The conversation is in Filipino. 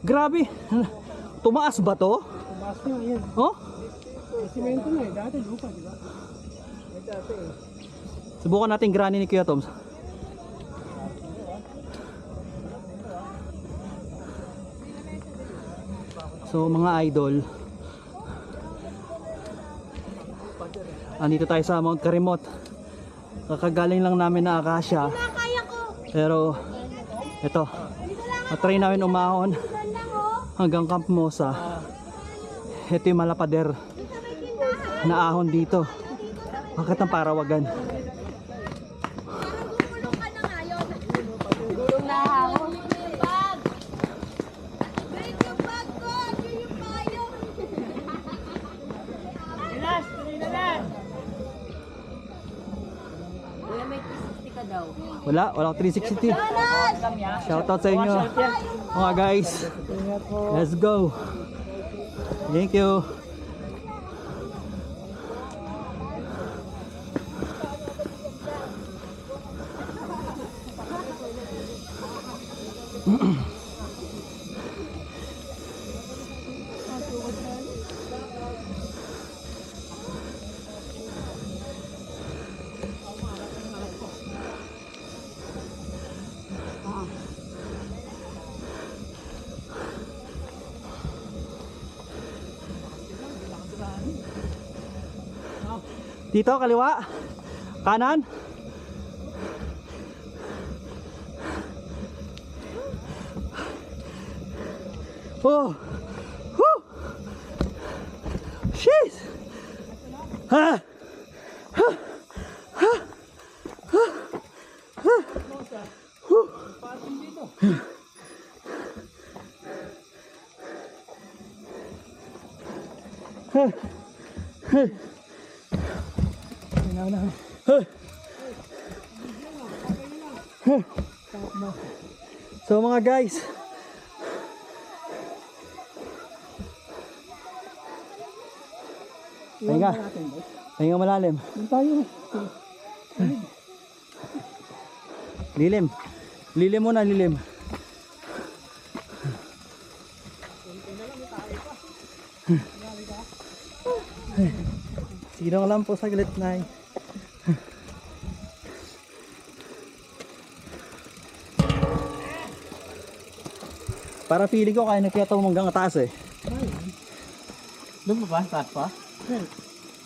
Grabe. Tumaas ba to? Tumaas na yan. Oh? Simento na eh. Dati lupa, di ba? Dati eh. Subukan natin granny ni Kuya Toms. So mga idol, andito tayo sa Mount Karimot. Kakagaling lang namin na Acacia. Pero ito, na-try namin umahon hanggang Camp Mosa. Ito yung malapader na ahon dito. Bakit ang parawagan? Walang 360. Shoutout sa inyo mga guys. Let's go. Thank you. Dito, kaliwa. Kanan. Oh. Woo. Shit. Ha. Ha. Ha. Ha. Ha. Ha. Ha. So mga guys, pahinga malalim. Lilim muna, lilim. Sino lang po sa gilid na. Para feeling ko kaya na kaya ito hanggang taas eh. Doon pa ba? Taas pa?